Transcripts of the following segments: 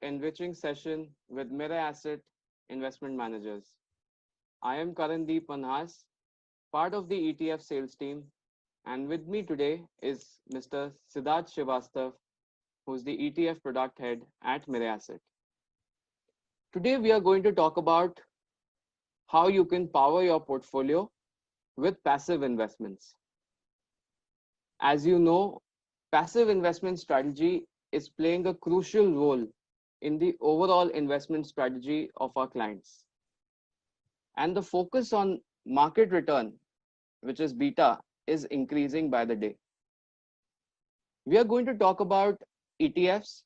enriching session with Mira Asset investment managers. I am Karandeep Manhas, part of the ETF sales team, and with me today is Mr. Siddharth Srivastava, who's the ETF product head at Mira Asset. Today we are going to talk about how you can power your portfolio with passive investments. As you know, passive investment strategy is playing a crucial role in the overall investment strategy of our clients. And the focus on market return, which is beta, is increasing by the day. We are going to talk about ETFs,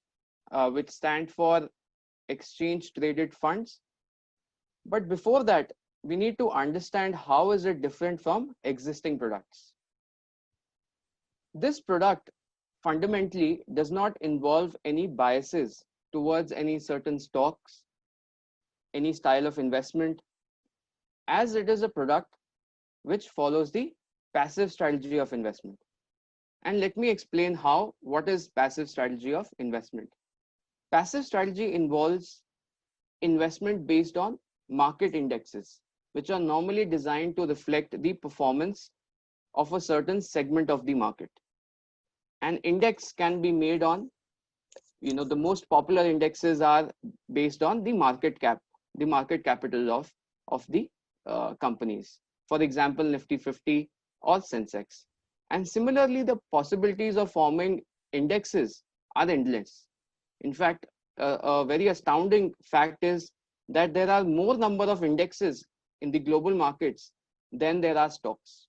which stand for exchange traded funds. But before that, we need to understand how is it different from existing products. This product fundamentally does not involve any biases towards any certain stocks, any style of investment, as it is a product which follows the passive strategy of investment. And let me explain what is passive strategy of investment. Passive strategy involves investment based on market indexes, which are normally designed to reflect the performance of a certain segment of the market. An index can be made on, the most popular indexes are based on the market capital of the companies. For example, Nifty 50 or Sensex. And similarly, the possibilities of forming indexes are endless. In fact, a very astounding fact is that there are more number of indexes in the global markets than there are stocks.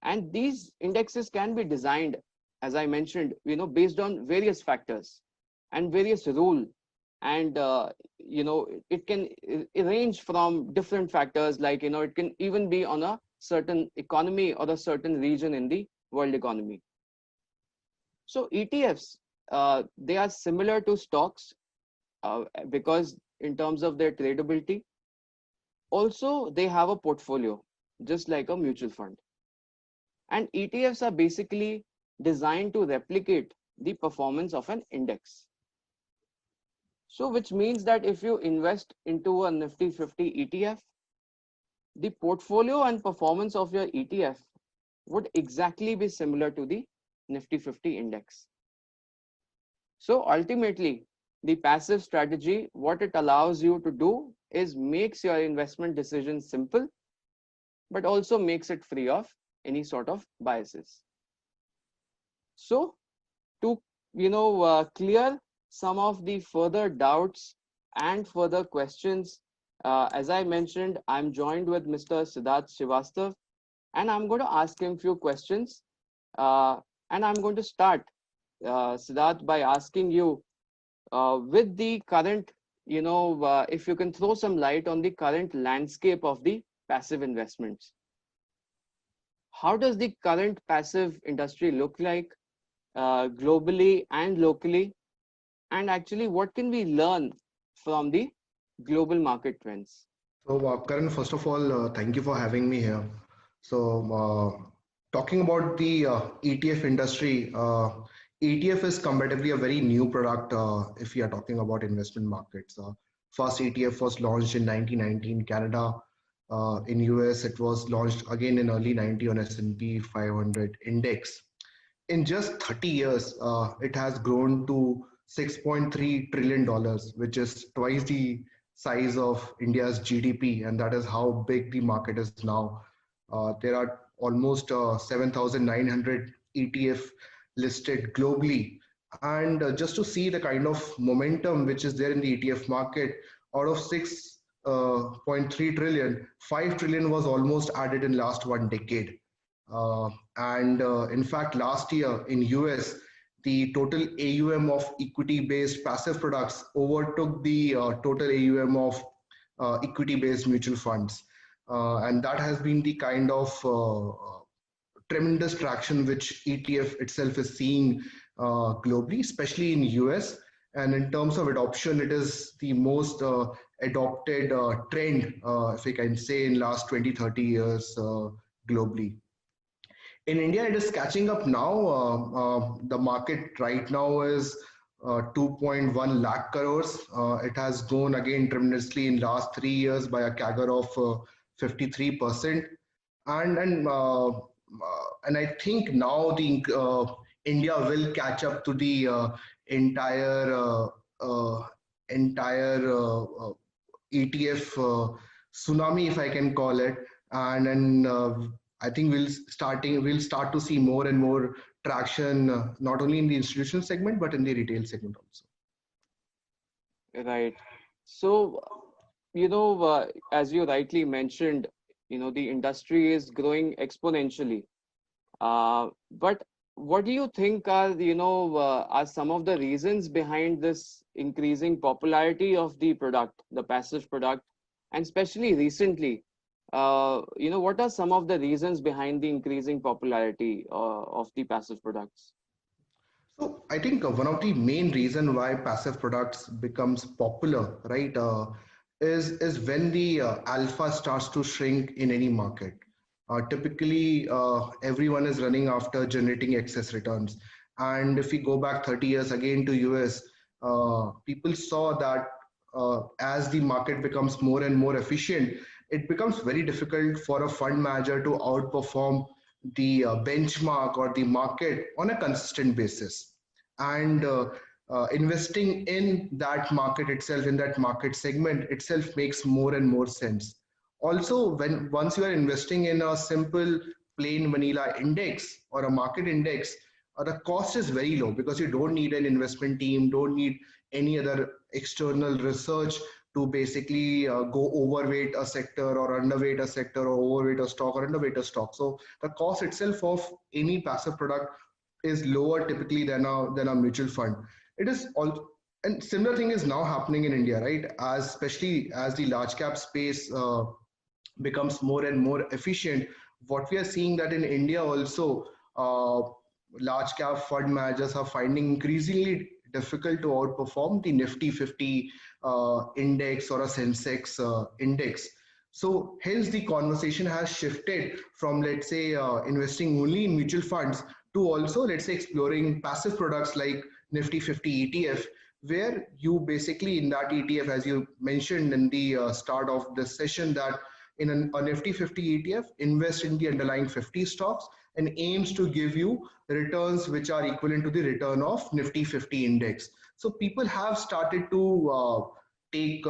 And these indexes can be designed, as I mentioned, based on various factors and various rules. And, it can range from different factors, like, it can even be on a certain economy or a certain region in the world economy. So ETFs, they are similar to stocks because in terms of their tradability, also they have a portfolio, just like a mutual fund. And ETFs are basically designed to replicate the performance of an index. So which means that if you invest into a Nifty 50 ETF, the portfolio and performance of your ETF would exactly be similar to the Nifty 50 index. So ultimately, the passive strategy, what it allows you to do is makes your investment decision simple, but also makes it free of any sort of biases. So to clear some of the further doubts and further questions, as I mentioned, I'm joined with Mr. Siddharth Srivastava, and I'm going to ask him a few questions. And I'm going to start, Siddharth, by asking you, with the current, if you can throw some light on the current landscape of the passive investments. How does the current passive industry look like globally and locally? And actually, what can we learn from the global market trends? So, Karan, first of all, thank you for having me here. So, talking about the ETF industry, ETF is comparatively a very new product if we are talking about investment markets. First ETF was launched in 1990 in Canada. In US, it was launched again in early 90 on S&P 500 index. In just 30 years, it has grown to $6.3 trillion, which is twice the size of India's GDP, and that is how big the market is now. There are almost 7,900 ETF listed globally. And just to see the kind of momentum which is there in the ETF market, out of 6.3 trillion, 5 trillion was almost added in last one decade. In fact, last year in US, the total AUM of equity-based passive products overtook the total AUM of equity-based mutual funds. And that has been the kind of tremendous traction which ETF itself is seeing globally, especially in US. And in terms of adoption, it is the most adopted trend, if I can say, in last 20, 30 years globally. In India, it is catching up now. The market right now is 2.1 lakh crores. It has grown again tremendously in last 3 years by a CAGR of 53%. And I think now the India will catch up to the entire uh, entire ETF tsunami, if I can call it, and I think we'll start to see more and more traction, not only in the institutional segment but in the retail segment also. Right. So, as you rightly mentioned, the industry is growing exponentially. But what do you think are some of the reasons behind this increasing popularity of the product, the passive product, and especially recently? What are some of the reasons behind the increasing popularity of the passive products? So I think one of the main reason why passive products becomes popular, right, is when the alpha starts to shrink in any market. Typically, everyone is running after generating excess returns. And if we go back 30 years again to US, people saw that as the market becomes more and more efficient, it becomes very difficult for a fund manager to outperform the benchmark or the market on a consistent basis. And investing in that market itself, in that market segment itself, makes more and more sense. Also, when once you are investing in a simple plain vanilla index or a market index, the cost is very low because you don't need an investment team, don't need any other external research to basically go overweight a sector or underweight a sector or overweight a stock or underweight a stock. So the cost itself of any passive product is lower typically than a mutual fund. It is all, and similar thing is now happening in India, right? As especially as the large cap space becomes more and more efficient, what we are seeing that in India also, large cap fund managers are finding increasingly difficult to outperform the Nifty 50 index or a Sensex index. So hence the conversation has shifted from, let's say, investing only in mutual funds to also, let's say, exploring passive products like Nifty 50 ETF, where you basically in that ETF, as you mentioned in the start of this session, that in a Nifty 50 ETF, invest in the underlying 50 stocks and aims to give you returns which are equivalent to the return of Nifty 50 index. So people have started to take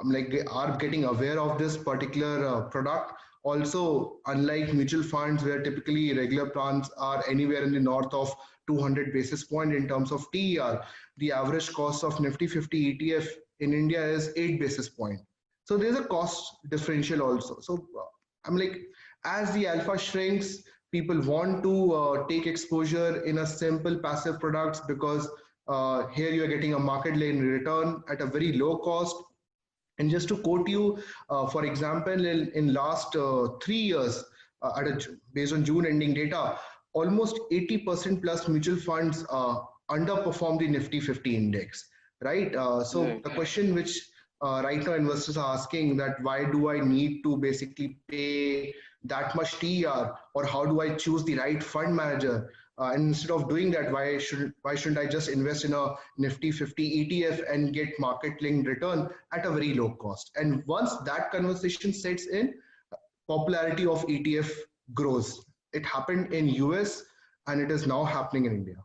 like they are getting aware of this particular product. Also, unlike mutual funds where typically regular plans are anywhere in the north of 200 basis point in terms of TER, the average cost of Nifty 50 ETF in India is 8 basis point. So there's a cost differential also. So I'm like, as the alpha shrinks, people want to take exposure in a simple passive products because here you are getting a market lane return at a very low cost. And just to quote you, for example, in last 3 years, based on June ending data, almost 80% plus mutual funds underperform the Nifty 50 index, right? So Right. the question which right now investors are asking, that why do I need to basically pay that much TER, or how do I choose the right fund manager? And instead of doing that, why shouldn't I just invest in a Nifty 50 ETF and get market linked return at a very low cost? And once that conversation sets in, popularity of ETF grows. It happened in US and it is now happening in India.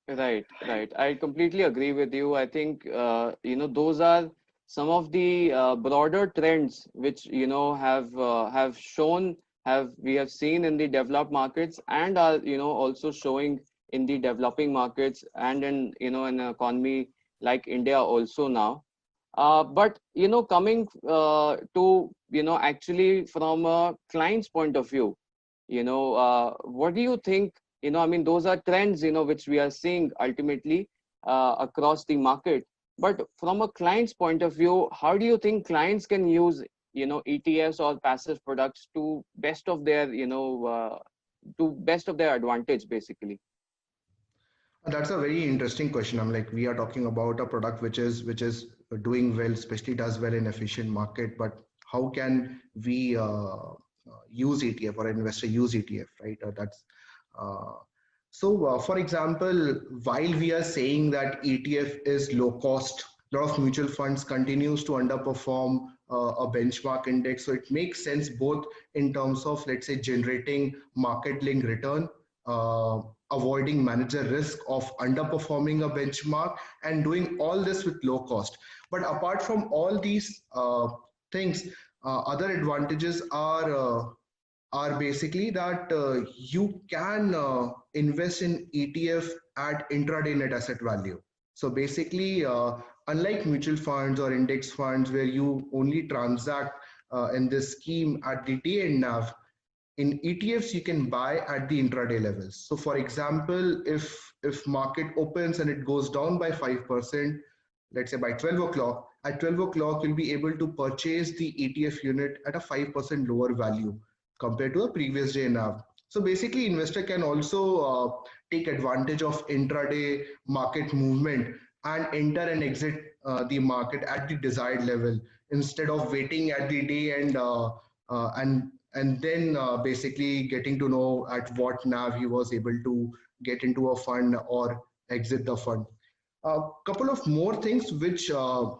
Right, right. I completely agree with you. I think those are some of the broader trends which have shown, have we have seen in the developed markets, and are also showing in the developing markets, and in an economy like India also now. But coming to actually from a client's point of view, what do you think? I mean, those are trends which we are seeing ultimately across the market. But from a client's point of view, how do you think clients can use ETFs or passive products to best of their advantage, basically? That's a very interesting question. I'm like, we are talking about a product which is doing well, especially does well in efficient market. But how can we use ETF or an investor use ETF, right? That's uh, So, for example, while we are saying that ETF is low cost, a lot of mutual funds continues to underperform a benchmark index. So it makes sense both in terms of, let's say, generating market link return, uh, avoiding manager risk of underperforming a benchmark, and doing all this with low cost. But apart from all these things, other advantages are basically that you can invest in ETF at intraday net asset value. So basically, unlike mutual funds or index funds where you only transact in this scheme at the day end NAV, in ETFs you can buy at the intraday levels. So for example, if market opens and it goes down by 5%, let's say by 12 o'clock, at 12 o'clock you'll be able to purchase the ETF unit at a 5% lower value compared to a previous day NAV. So basically, investor can also take advantage of intraday market movement and enter and exit the market at the desired level instead of waiting at the day end and then basically getting to know at what NAV he was able to get into a fund or exit the fund. A couple of more things which are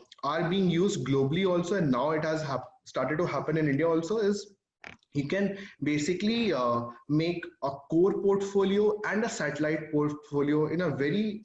being used globally also, and now it has started to happen in India also, is you can basically make a core portfolio and a satellite portfolio in a very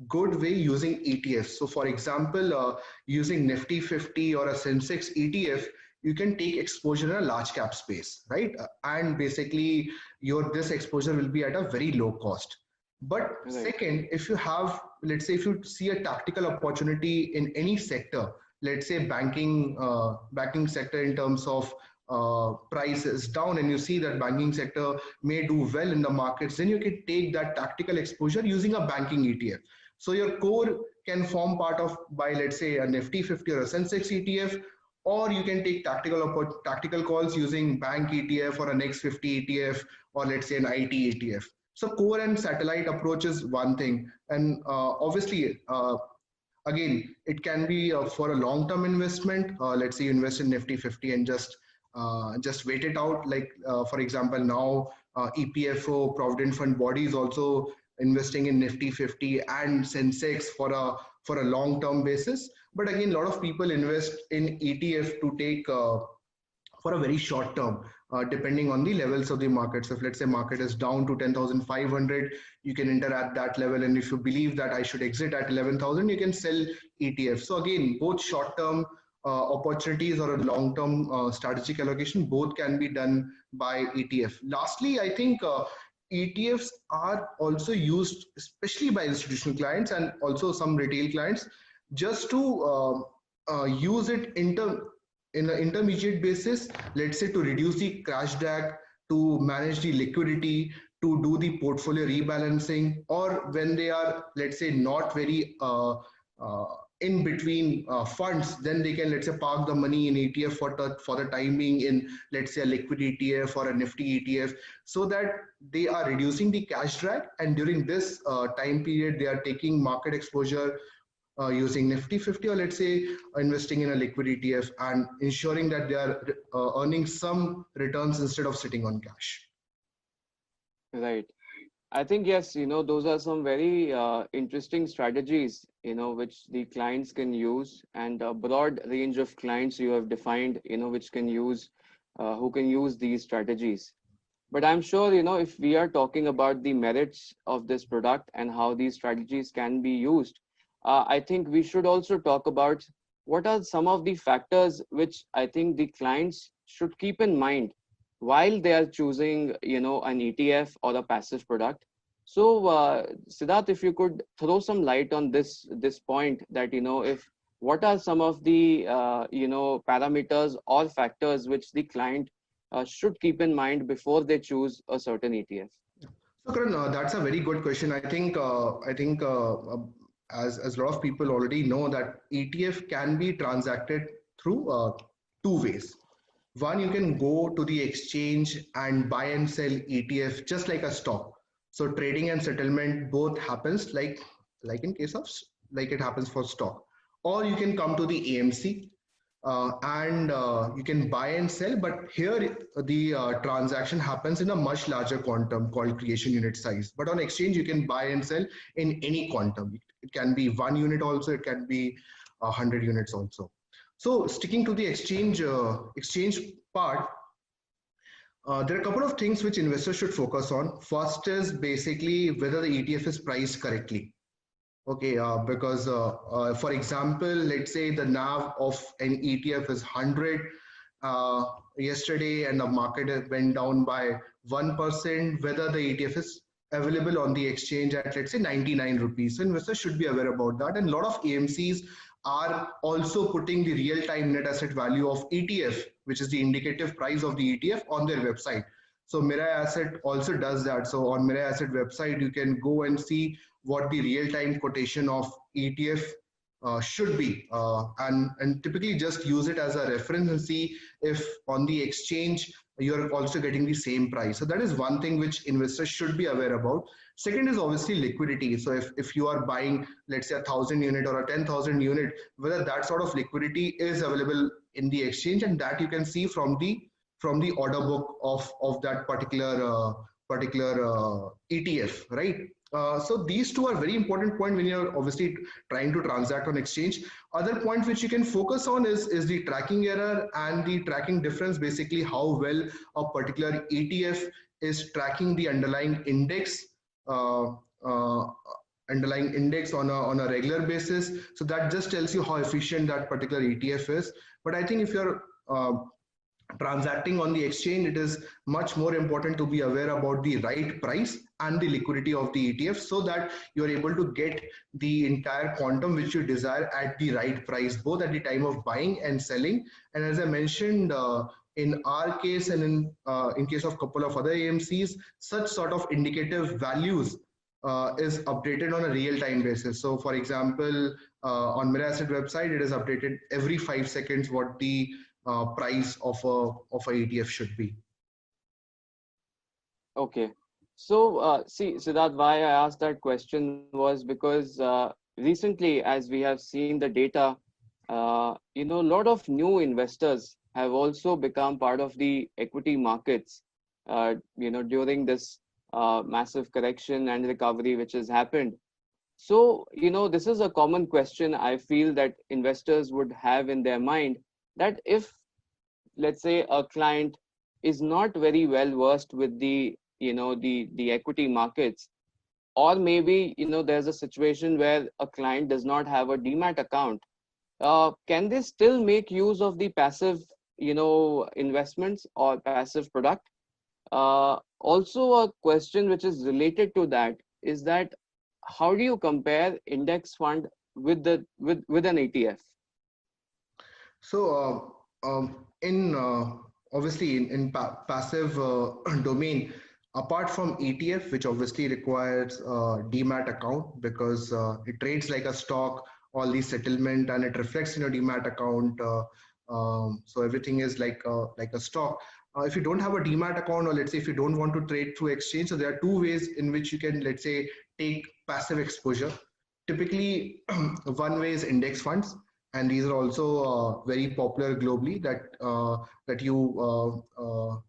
good way using ETFs. So, for example, using Nifty 50 or a Sensex ETF, you can take exposure in a large cap space, right? And basically, your this exposure will be at a very low cost. But Right. second, if you have, let's say, if you see a tactical opportunity in any sector, let's say banking sector in terms of price is down and you see that banking sector may do well in the markets, then you can take that tactical exposure using a banking ETF. So your core can form part of by let's say a Nifty 50 or a Sensex ETF, or you can take tactical calls using bank ETF or a Next 50 ETF or let's say an IT ETF. So core and satellite approach is one thing, and obviously again it can be for a long term investment. Let's say you invest in Nifty 50 and just wait it out, like for example now EPFO provident fund bodies also investing in Nifty 50 and Sensex for a long term basis. But again, a lot of people invest in ETF to take for a very short term, depending on the levels of the market. So if let's say market is down to 10,500, you can enter at that level. And if you believe that I should exit at 11,000, you can sell ETF. So again, both short term opportunities or a long term strategic allocation, both can be done by ETF. Lastly, I think ETFs are also used, especially by institutional clients and also some retail clients, just to use it in an intermediate basis, let's say to reduce the crash drag, to manage the liquidity, to do the portfolio rebalancing, or when they are, let's say, not very in between funds, then they can, let's say, park the money in ETF for the time being in, let's say, a liquid ETF or a Nifty ETF, so that they are reducing the cash drag. And during this time period, they are taking market exposure using Nifty 50 or let's say investing in a liquid ETF and ensuring that they are earning some returns instead of sitting on cash. Right. I think yes, those are some very interesting strategies, which the clients can use, and a broad range of clients you have defined, which can use, who can use these strategies. But I'm sure, if we are talking about the merits of this product and how these strategies can be used, I think we should also talk about what are some of the factors which I think the clients should keep in mind while they are choosing, an ETF or a passive product. So, Siddharth, if you could throw some light on this point, that if what are some of the parameters or factors which the client should keep in mind before they choose a certain ETF. So, Karan, that's a very good question. As a lot of people already know that ETF can be transacted through two ways. One, you can go to the exchange and buy and sell ETF just like a stock. So trading and settlement both happens like in case of like it happens for stock. Or you can come to the AMC. and you can buy and sell, but here the transaction happens in a much larger quantum called creation unit size. But on exchange, you can buy and sell in any quantum. It can be 1 unit also, it can be 100 units also. So sticking to the exchange part, there are a couple of things which investors should focus on. First is basically whether the ETF is priced correctly. Okay, because for example, let's say the NAV of an ETF is 100 uh, yesterday and the market went down by 1%, whether the ETF is available on the exchange at, let's say, 99 rupees. So investors should be aware about that. And a lot of AMCs are also putting the real-time net asset value of ETF, which is the indicative price of the ETF, on their website. So Mira Asset also does that. So on Mira Asset website, you can go and see what the real-time quotation of ETF should be, and typically just use it as a reference and see if on the exchange you're also getting the same price. So that is one thing which investors should be aware about. Second is obviously liquidity. So if you are buying, let's say, 1,000 unit or a 10,000 unit, whether that sort of liquidity is available in the exchange, and that you can see from the order book of that particular ETF, right? So these two are very important point when you're obviously trying to transact on exchange. Other point which you can focus on is the tracking error and the tracking difference, basically how well a particular ETF is tracking the uh, uh, underlying index on a regular basis. So that just tells you how efficient that particular ETF is. But I think if you're transacting on the exchange, it is much more important to be aware about the right price and the liquidity of the ETF, so that you're able to get the entire quantum which you desire at the right price, both at the time of buying and selling. And as I mentioned, in our case and in case of couple of other AMCs, such sort of indicative values is updated on a real-time basis. So for example, on Mira Asset website, it is updated every 5 seconds what the price of a ETF should be. Okay. So, see, Siddharth, why I asked that question was because recently, as we have seen the data, a lot of new investors have also become part of the equity markets, during this massive correction and recovery which has happened. So, this is a common question I feel that investors would have in their mind, that if, let's say, a client is not very well versed with the equity markets, or maybe there's a situation where a client does not have a demat account, can they still make use of the passive investments or passive product? Also, a question which is related to that is that how do you compare index fund with with an ETF? So, in obviously in passive domain, apart from ETF, which obviously requires demat account because it trades like a stock, all the settlement, and it reflects in your demat account. So everything is like a stock. If you don't have a demat account, or let's say if you don't want to trade through exchange, so there are two ways in which you can, let's say, take passive exposure. Typically, one way is index funds, and these are also very popular globally, that you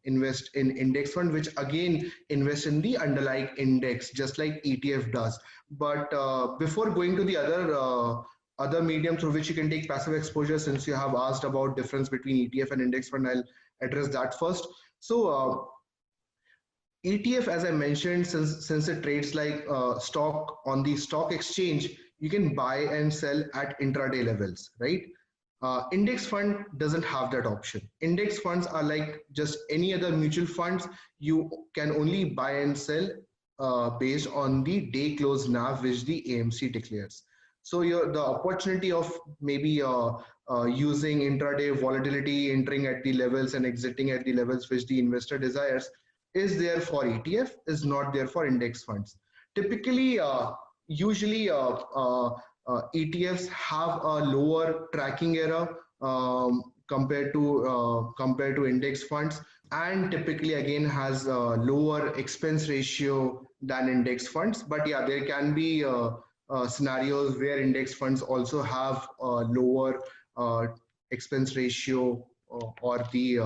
invest in index fund, which again invest in the underlying index just like ETF does. But before going to the other medium through which you can take passive exposure, since you have asked about difference between ETF and index fund, I'll address that first. So ETF, as I mentioned, since it trades like stock on the stock exchange, you can buy and sell at intraday levels, right? Index fund doesn't have that option. Index funds are like just any other mutual funds. You can only buy and sell based on the day close NAV which the AMC declares. So the opportunity of maybe using intraday volatility, entering at the levels and exiting at the levels which the investor desires, is there for ETF, is not there for index funds. Typically, usually ETFs have a lower tracking error compared to index funds, and typically again has a lower expense ratio than index funds. But yeah, there can be scenarios where index funds also have lower expense ratio, or the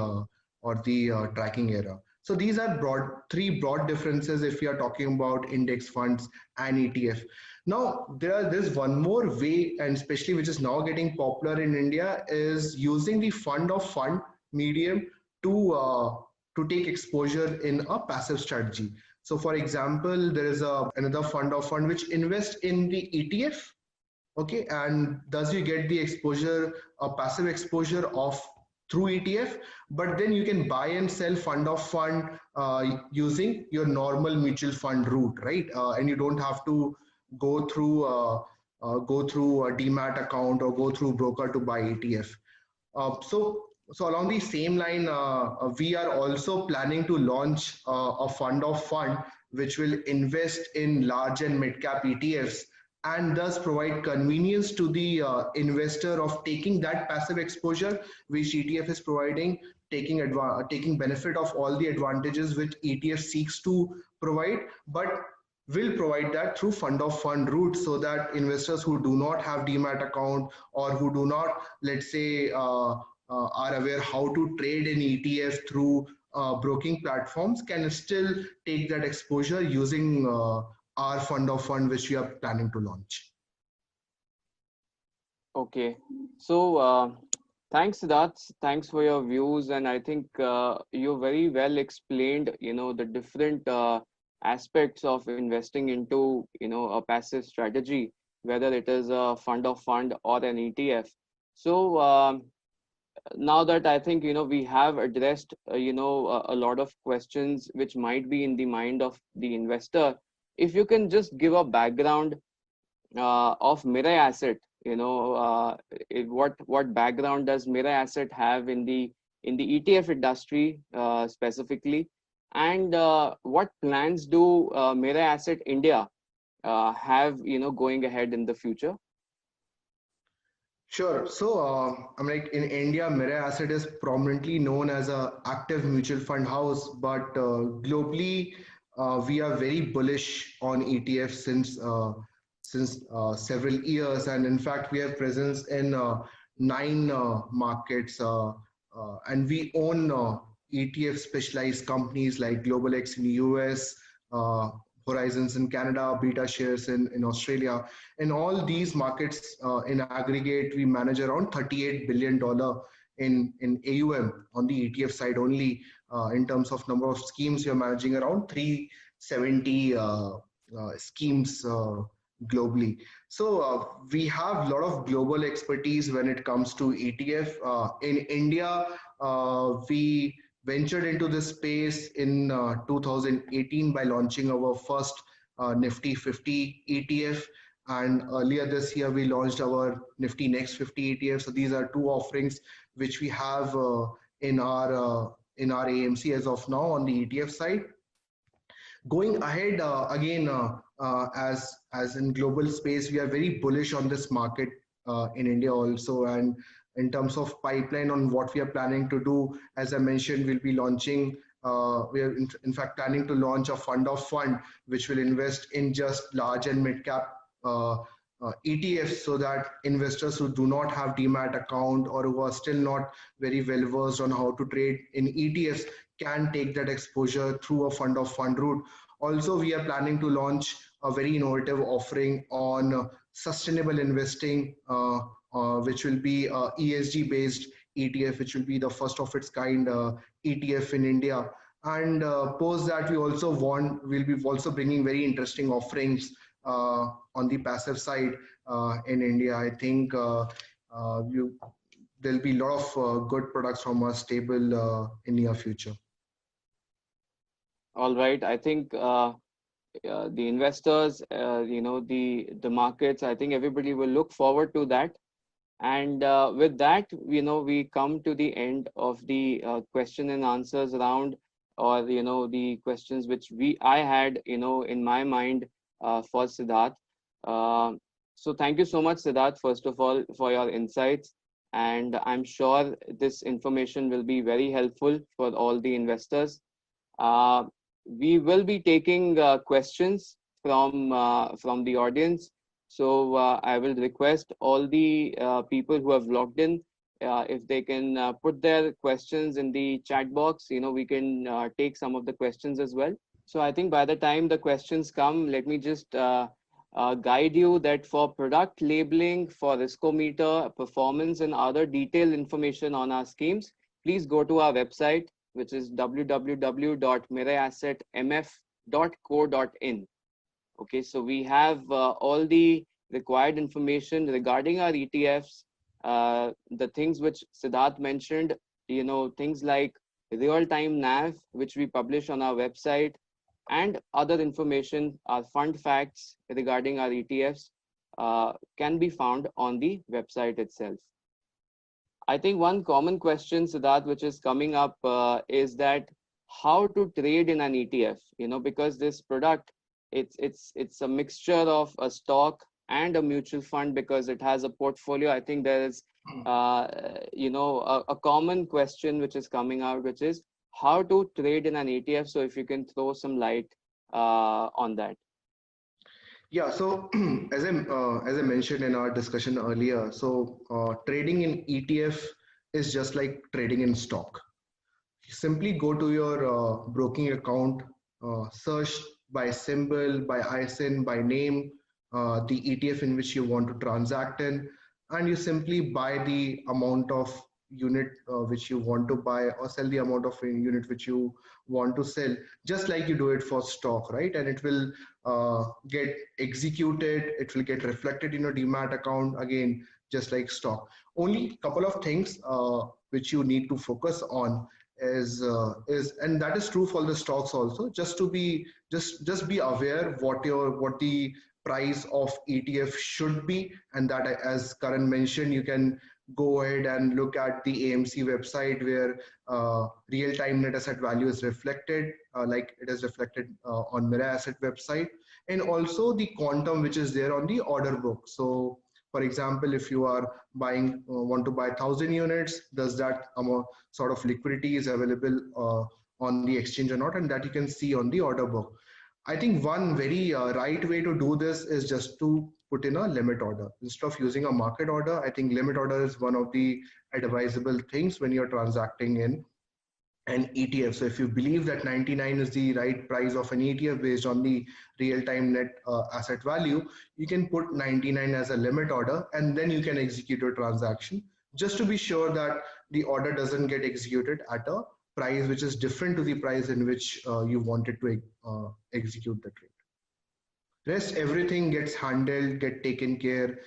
tracking error. So these are three broad differences if we are talking about index funds and ETF. Now there's one more way, and especially which is now getting popular in India, is using the fund of fund medium to take exposure in a passive strategy. So for example, there is another fund of fund which invests in the ETF. Okay, and thus you get the exposure, a passive exposure of through ETF, but then you can buy and sell fund of fund using your normal mutual fund route, right? And you don't have to go through a demat account or go through broker to buy ETF. So along the same line, we are also planning to launch a fund of fund which will invest in large and mid cap ETFs, and thus provide convenience to the investor of taking that passive exposure which ETF is providing, taking benefit of all the advantages which ETF seeks to provide, but will provide that through fund of fund route, so that investors who do not have demat account, or who do not, let's say, are aware how to trade in ETF through broking platforms, can still take that exposure using our fund of fund which we are planning to launch. Okay. So, thanks, Siddharth. Thanks for your views, and I think you very well explained, the different aspects of investing into, a passive strategy, whether it is a fund of fund or an ETF. So, now that I think, we have addressed, a lot of questions which might be in the mind of the investor, if you can just give a background of Mirae Asset. What background does Mirae Asset have in the ETF industry specifically, and what plans do Mirae Asset India have going ahead in the future? Sure. So, I'm like, in India, Mira Asset is prominently known as a active mutual fund house, but globally, we are very bullish on ETFs since several years, and in fact, we have presence in nine markets, and we own ETF specialized companies like Global X in the US, Horizons in Canada, Beta Shares in Australia. In all these markets, in aggregate, we manage around $38 billion in AUM on the ETF side only. In terms of number of schemes, we are managing around 370 schemes globally. So we have a lot of global expertise when it comes to ETF. In India, we ventured into this space in 2018 by launching our first Nifty 50 ETF. And earlier this year, we launched our Nifty Next 50 ETF. So these are two offerings which we have in our AMC as of now on the ETF side. Going ahead, again, as in global space, we are very bullish on this market in India also. And in terms of pipeline on what we are planning to do, as I mentioned, we'll be launching. We are in fact planning to launch a fund of fund which will invest in just large and mid cap ETFs, so that investors who do not have demat account, or who are still not very well versed on how to trade in ETFs, can take that exposure through a fund of fund route. Also, we are planning to launch a very innovative offering on sustainable investing, which will be ESG based ETF, which will be the first of its kind ETF in India. And post that, we'll be also bringing very interesting offerings on the passive side in India. I think there'll be a lot of good products from our stable in near future. All right. I think the investors, the markets, I think everybody will look forward to that. And with that, we come to the end of the question and answers round, or the questions which I had in my mind for Siddharth. So thank you so much, Siddharth, first of all, for your insights, and I'm sure this information will be very helpful for all the investors. We will be taking questions from the audience. So I will request all the people who have logged in, if they can put their questions in the chat box, we can take some of the questions as well. So I think by the time the questions come, let me just guide you that for product labeling, for riskometer, performance, and other detailed information on our schemes, please go to our website, which is www.miraeassetmf.co.in. Okay, so we have all the required information regarding our ETFs, the things which Siddharth mentioned, things like real-time NAV, which we publish on our website, and other information, our fund facts regarding our ETFs can be found on the website itself. I think one common question, Siddharth, which is coming up is that how to trade in an ETF, because this product, it's a mixture of a stock and a mutual fund because it has a portfolio. I think there is, a common question which is coming out, which is how to trade in an ETF. So if you can throw some light on that. Yeah, so as I mentioned in our discussion earlier, so trading in ETF is just like trading in stock. Simply go to your broking account, search by symbol, by ISIN, by name, the ETF in which you want to transact in, and you simply buy the amount of unit which you want to buy, or sell the amount of unit which you want to sell, just like you do it for stock, right? And it will get executed, it will get reflected in your demat account again, just like stock. Only couple of things which you need to focus on is and that is true for the stocks also, just to be just be aware what the price of ETF should be, and that, as Karan mentioned, you can go ahead and look at the AMC website where real-time net asset value is reflected, like it is reflected on Mira Asset website, and also the quantum which is there on the order book. So for example, if you are buying want to buy 1,000 units, does that amount sort of liquidity is available on the exchange or not, and that you can see on the order book. I think one very right way to do this is just to put in a limit order instead of using a market order. I think limit order is one of the advisable things when you're transacting in an ETF. So if you believe that 99 is the right price of an ETF based on the real-time net asset value, you can put 99 as a limit order, and then you can execute your transaction, just to be sure that the order doesn't get executed at a price which is different to the price in which you wanted to execute the trade. Rest everything gets handled, get taken care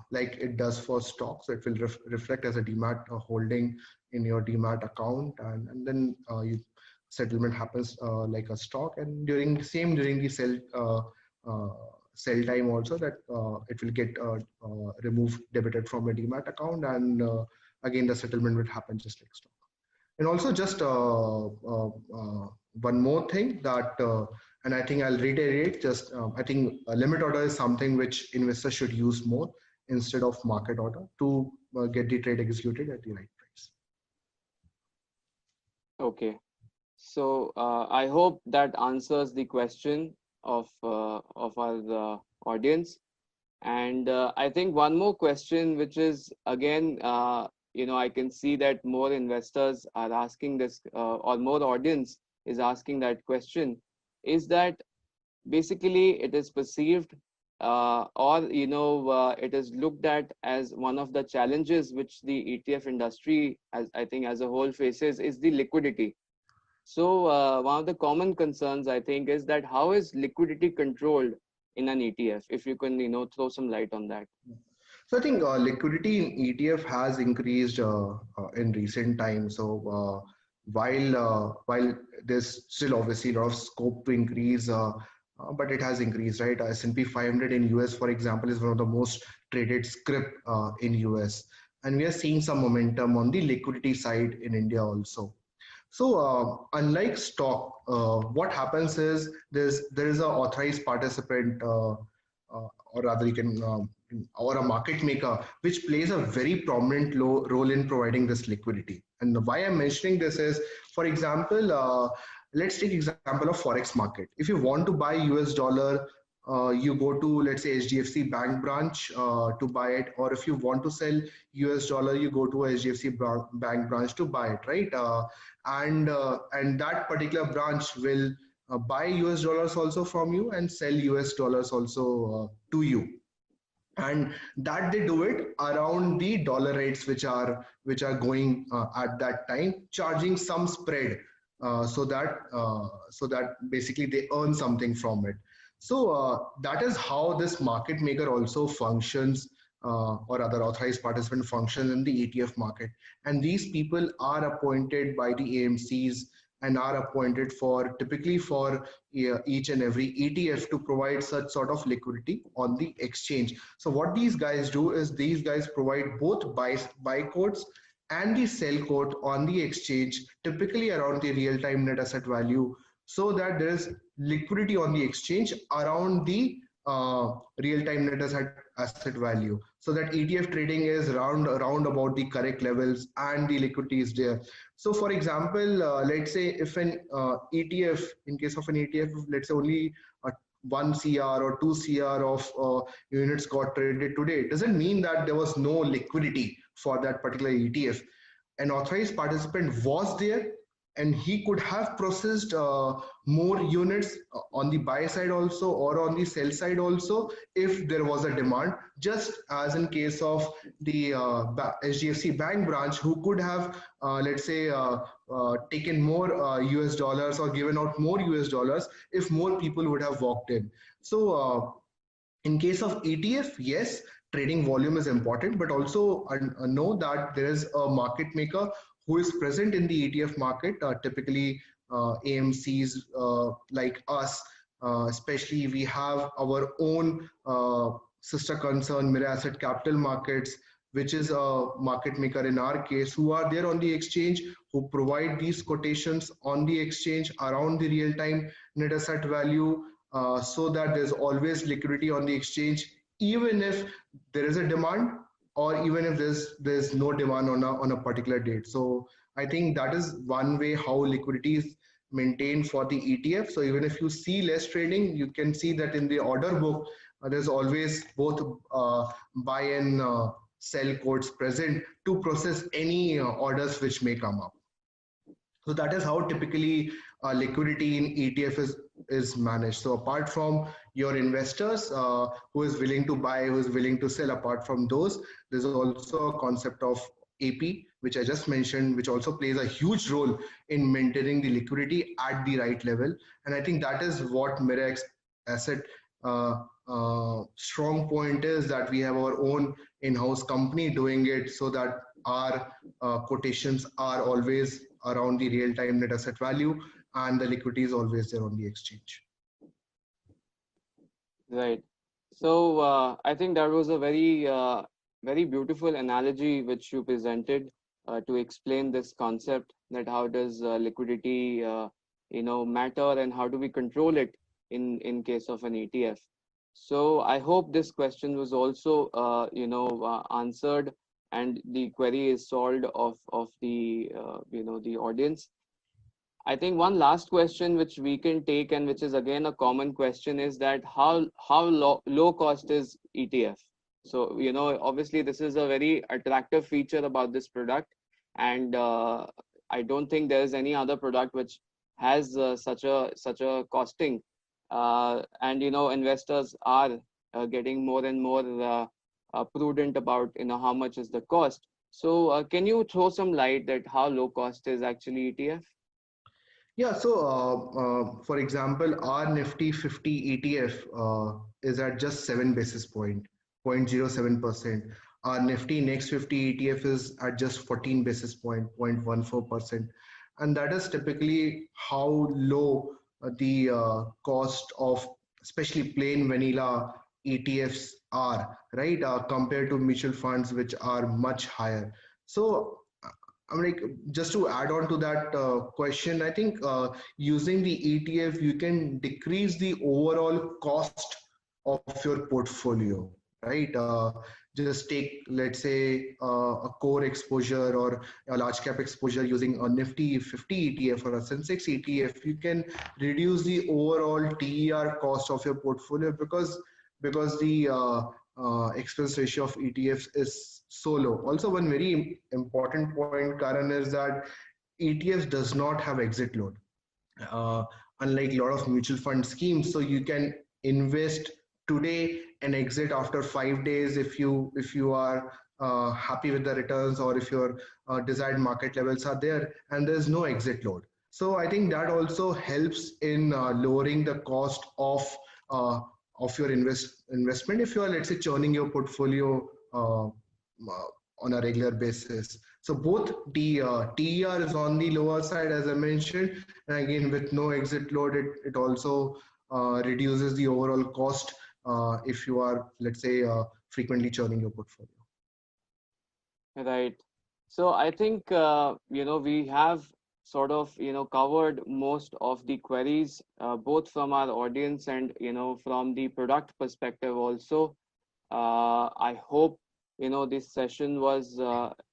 like it does for stock. So it will reflect as a demat holding in your demat account, and then you settlement happens like a stock. And during the sell time also, that it will get removed, debited from a demat account, and again the settlement will happen just like stock. And also just one more thing that, and I think I'll reiterate, just I think a limit order is something which investors should use more instead of market order to get the trade executed at the right price. Okay. So I hope that answers the question of our audience. And I think one more question, which is again, I can see that more investors are asking this, or more audience is asking that question, is that basically it is perceived or it is looked at as one of the challenges which the ETF industry, as I think as a whole, faces, is the liquidity. So one of the common concerns, I think, is that how is liquidity controlled in an ETF? If you can, throw some light on that. So I think liquidity in ETF has increased in recent times. So while there's still obviously a lot of scope to increase, but it has increased, right? S&P 500 in US, for example, is one of the most traded script in US, and we are seeing some momentum on the liquidity side in India also. So unlike stock, what happens is there is an authorized participant, or rather you can, or a market maker, which plays a very prominent role in providing this liquidity. And why I'm mentioning this is, for example, let's take example of forex market. If you want to buy US dollar you go to, let's say, HDFC Bank branch to buy it, or if you want to sell US dollar, you go to a HDFC Bank branch to buy it, right? And that particular branch will buy US dollars also from you and sell US dollars also to you, and that they do it around the dollar rates which are going at that time, charging some spread, so that basically they earn something from it. So that is how this market maker also functions, or other authorized participant functions in the ETF market. And these people are appointed by the AMCs and are appointed for typically for each and every ETF to provide such sort of liquidity on the exchange. So what these guys do is these guys provide both buy quotes and the sell quote on the exchange, typically around the real-time net asset value, so that there is liquidity on the exchange around the real-time net asset value, so that ETF trading is around about the correct levels and the liquidity is there. So for example, let's say if an ETF, in case of an ETF, let's say only 1 CR or 2 CR of units got traded today, it doesn't mean that there was no liquidity for that particular ETF. An authorized participant was there, and he could have processed more units on the buy side also or on the sell side also if there was a demand, just as in case of the HDFC Bank branch, who could have let's say taken more US dollars or given out more US dollars if more people would have walked in. So in case of ETF, yes, trading volume is important, but also know that there is a market maker who is present in the ETF market, typically AMCs like us. Especially, we have our own sister concern, Mira Asset Capital Markets, which is a market maker in our case, who are there on the exchange, who provide these quotations on the exchange around the real-time net asset value, so that there's always liquidity on the exchange, even if there is a demand, or even if there's no demand on a particular date. So I think that is one way how liquidity is maintained for the ETF. So even if you see less trading, you can see that in the order book there's always both buy and sell quotes present to process any orders which may come up. So that is how typically liquidity in ETF is managed. So apart from your investors who is willing to buy, who is willing to sell, apart from those, there's also a concept of AP, which I just mentioned, which also plays a huge role in maintaining the liquidity at the right level. And I think that is what Mirae Asset strong point is, that we have our own in-house company doing it, so that our quotations are always around the real-time net asset value, and the liquidity is always there on the exchange. Right. So I think that was a very beautiful analogy which you presented to explain this concept, that how does liquidity matter, and how do we control it in case of an ETF. So I hope this question was also answered, and the query is solved of the the audience. I think one last question which we can take, and which is again a common question, is that how low cost is ETF? So obviously this is a very attractive feature about this product, and I don't think there is any other product which has such a costing, and investors are getting more and more prudent about how much is the cost. So can you throw some light that how low cost is actually ETF? Yeah, so for example, our Nifty 50 ETF is at just 7 basis point, 0.07%. Our Nifty Next 50 ETF is at just 14 basis point, 0.14%. And that is typically how low the cost of especially plain vanilla ETFs are, right? Compared to mutual funds, which are much higher. So I'm like, just to add on to that question, I think using the ETF, you can decrease the overall cost of your portfolio, right? just take, let's say, a core exposure or a large cap exposure using a Nifty 50 ETF or a Sensex ETF, you can reduce the overall TER cost of your portfolio, because the expense ratio of ETFs is so low. Also, one very important point, Karan, is that ETFs does not have exit load, uh, unlike a lot of mutual fund schemes. So you can invest today and exit after 5 days if you are happy with the returns, or if your desired market levels are there, and there's no exit load. So I think that also helps in lowering the cost uh, of your investment if you are, let's say, churning your portfolio on a regular basis. So both the TER is on the lower side, as I mentioned, and again, with no exit load, it also reduces the overall cost if you are, let's say, frequently churning your portfolio. Right. So I think we have sort of covered most of the queries, both from our audience and from the product perspective also. I hope this session was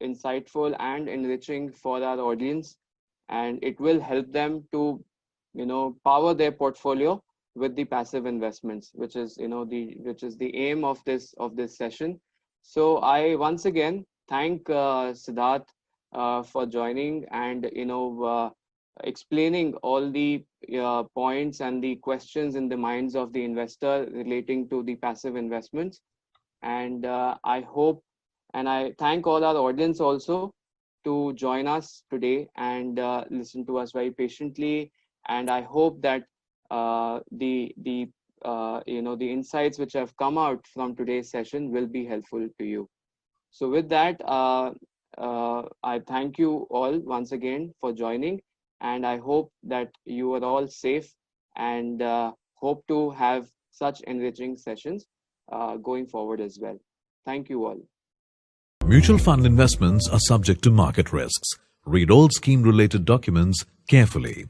insightful and enriching for our audience, and it will help them to power their portfolio with the passive investments, which is the aim of this session. So I once again thank Siddharth for joining and explaining all the points and the questions in the minds of the investor relating to the passive investments. And I hope, and I thank all our audience also to join us today and listen to us very patiently. And I hope that the insights which have come out from today's session will be helpful to you. So with that, I thank you all once again for joining, and I hope that you are all safe, and hope to have such enriching sessions going forward as well. Thank you all. Mutual fund investments are subject to market risks. Read all scheme related documents carefully.